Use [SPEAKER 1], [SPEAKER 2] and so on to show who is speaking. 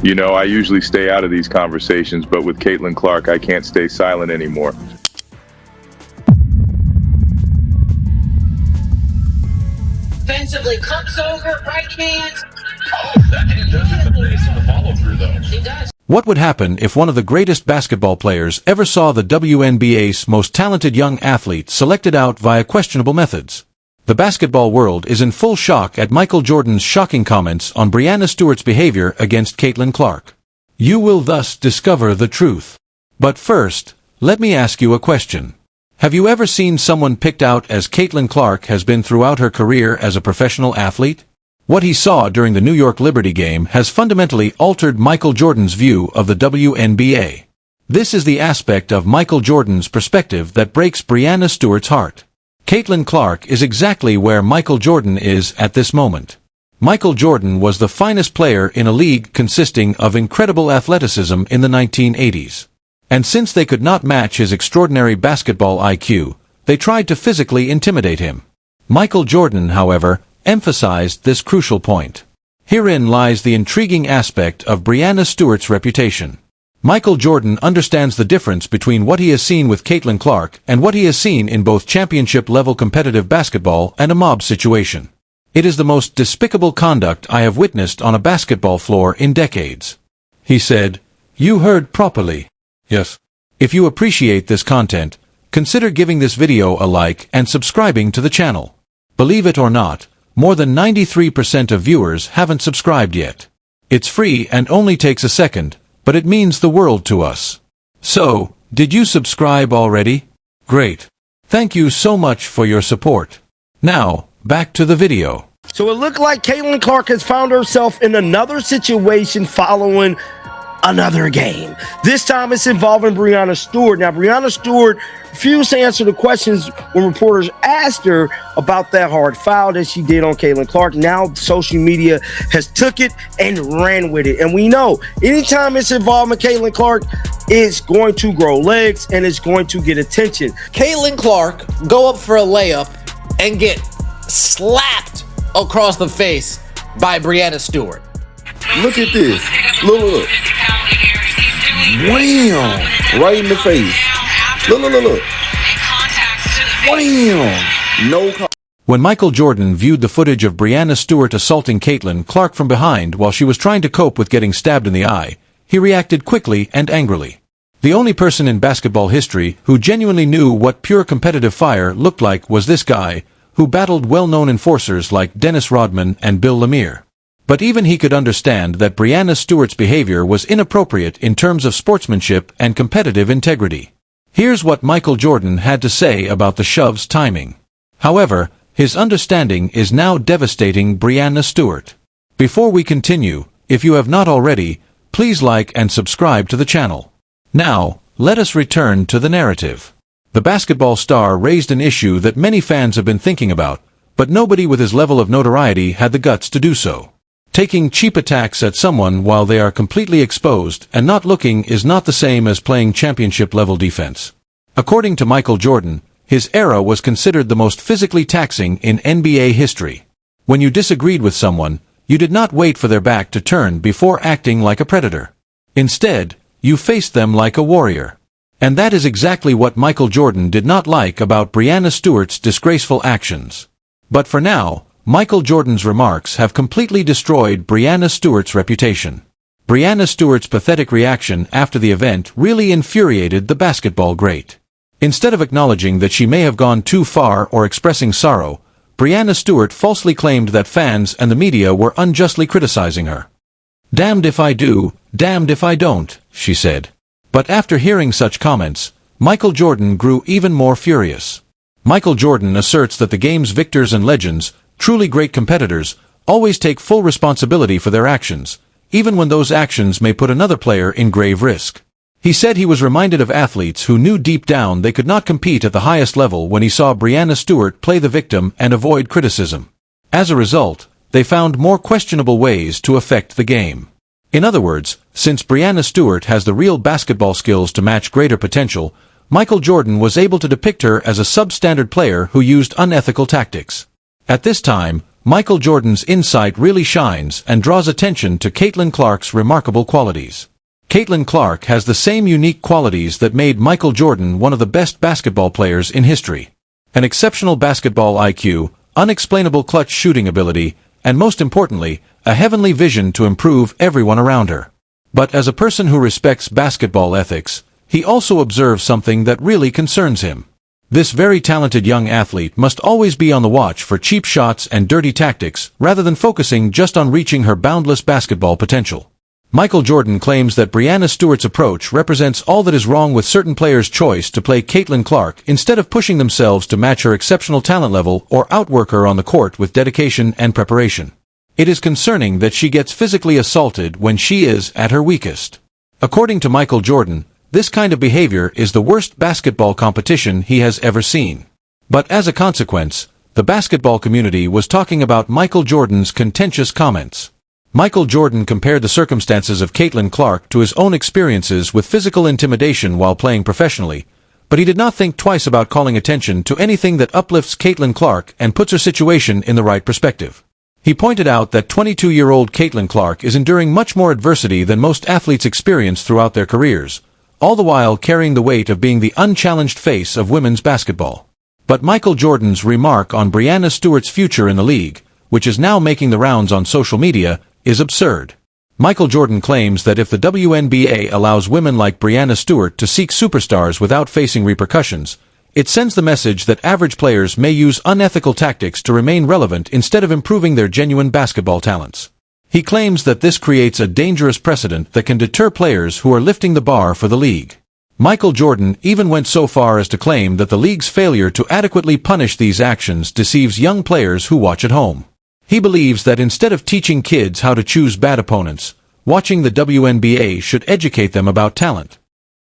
[SPEAKER 1] You know, I usually stay out of these conversations, but with Caitlin Clark, I can't stay silent anymore.
[SPEAKER 2] Defensively comes over, right hand.
[SPEAKER 3] Oh, that hand does hit the face on the follow-through, though.
[SPEAKER 2] He does.
[SPEAKER 4] What would happen if one of the greatest basketball players ever saw the WNBA's most talented young athlete selected out via questionable methods? The basketball world is in full shock at Michael Jordan's shocking comments on Breanna Stewart's behavior against Caitlin Clark. You will thus discover the truth. But first, let me ask you a question. Have you ever seen someone picked out as Caitlin Clark has been throughout her career as a professional athlete? What he saw during the New York Liberty game has fundamentally altered Michael Jordan's view of the WNBA. This is the aspect of Michael Jordan's perspective that breaks Breanna Stewart's heart. Caitlin Clark is exactly where Michael Jordan is at this moment. Michael Jordan was the finest player in a league consisting of incredible athleticism in the 1980s. And since they could not match his extraordinary basketball IQ, they tried to physically intimidate him. Michael Jordan, however, emphasized this crucial point. Herein lies the intriguing aspect of Breanna Stewart's reputation. Michael Jordan understands the difference between what he has seen with Caitlin Clark and what he has seen in both championship-level competitive basketball and a mob situation. It is the most despicable conduct I have witnessed on a basketball floor in decades. He said, "You heard properly. Yes. If you appreciate this content, consider giving this video a like and subscribing to the channel. Believe it or not, more than 93% of viewers haven't subscribed yet. It's free and only takes a second, but it means the world to us. So, did you subscribe already? Great. Thank you so much for your support. Now, back to the video.
[SPEAKER 5] So it looked like Caitlin Clark has found herself in another situation following another game. This time it's involving Breanna Stewart. Now, Breanna Stewart refused to answer the questions when reporters asked her about that hard foul that she did on Caitlin Clark. Now, social media has took it and ran with it. And we know anytime it's involving Caitlin Clark, it's going to grow legs and it's going to get attention.
[SPEAKER 6] Caitlin Clark go up for a layup and get slapped across the face by Breanna Stewart.
[SPEAKER 7] Look at this. Look. Wham! Right in the face. Look. Wham! No.
[SPEAKER 4] When Michael Jordan viewed the footage of Breanna Stewart assaulting Caitlin Clark from behind while she was trying to cope with getting stabbed in the eye, he reacted quickly and angrily. The only person in basketball history who genuinely knew what pure competitive fire looked like was this guy, who battled well-known enforcers like Dennis Rodman and Bill Lemire. But even he could understand that Breanna Stewart's behavior was inappropriate in terms of sportsmanship and competitive integrity. Here's what Michael Jordan had to say about the shove's timing. However, his understanding is now devastating Breanna Stewart. Before we continue, if you have not already, please like and subscribe to the channel. Now, let us return to the narrative. The basketball star raised an issue that many fans have been thinking about, but nobody with his level of notoriety had the guts to do so. Taking cheap attacks at someone while they are completely exposed and not looking is not the same as playing championship-level defense. According to Michael Jordan, his era was considered the most physically taxing in NBA history. When you disagreed with someone, you did not wait for their back to turn before acting like a predator. Instead, you faced them like a warrior. And that is exactly what Michael Jordan did not like about Breanna Stewart's disgraceful actions. But for now, Michael Jordan's remarks have completely destroyed Breanna Stewart's reputation. Breanna Stewart's pathetic reaction after the event really infuriated the basketball great. Instead of acknowledging that she may have gone too far or expressing sorrow, Breanna Stewart falsely claimed that fans and the media were unjustly criticizing her. "Damned if I do, damned if I don't," she said. But after hearing such comments, Michael Jordan grew even more furious. Michael Jordan asserts that the game's victors and legends, truly great competitors, always take full responsibility for their actions, even when those actions may put another player in grave risk. He said he was reminded of athletes who knew deep down they could not compete at the highest level when he saw Breanna Stewart play the victim and avoid criticism. As a result, they found more questionable ways to affect the game. In other words, since Breanna Stewart has the real basketball skills to match greater potential, Michael Jordan was able to depict her as a substandard player who used unethical tactics. At this time, Michael Jordan's insight really shines and draws attention to Caitlin Clark's remarkable qualities. Caitlin Clark has the same unique qualities that made Michael Jordan one of the best basketball players in history. An exceptional basketball IQ, unexplainable clutch shooting ability, and most importantly, a heavenly vision to improve everyone around her. But as a person who respects basketball ethics, he also observes something that really concerns him. This very talented young athlete must always be on the watch for cheap shots and dirty tactics rather than focusing just on reaching her boundless basketball potential. Michael Jordan claims that Breanna Stewart's approach represents all that is wrong with certain players' choice to play Caitlin Clark instead of pushing themselves to match her exceptional talent level or outwork her on the court with dedication and preparation. It is concerning that she gets physically assaulted when she is at her weakest. According to Michael Jordan, this kind of behavior is the worst basketball competition he has ever seen. But as a consequence, the basketball community was talking about Michael Jordan's contentious comments. Michael Jordan compared the circumstances of Caitlin Clark to his own experiences with physical intimidation while playing professionally, but he did not think twice about calling attention to anything that uplifts Caitlin Clark and puts her situation in the right perspective. He pointed out that 22-year-old Caitlin Clark is enduring much more adversity than most athletes experience throughout their careers, all the while carrying the weight of being the unchallenged face of women's basketball. But Michael Jordan's remark on Breanna Stewart's future in the league, which is now making the rounds on social media, is absurd. Michael Jordan claims that if the WNBA allows women like Breanna Stewart to seek superstars without facing repercussions, it sends the message that average players may use unethical tactics to remain relevant instead of improving their genuine basketball talents. He claims that this creates a dangerous precedent that can deter players who are lifting the bar for the league. Michael Jordan even went so far as to claim that the league's failure to adequately punish these actions deceives young players who watch at home. He believes that instead of teaching kids how to choose bad opponents, watching the WNBA should educate them about talent.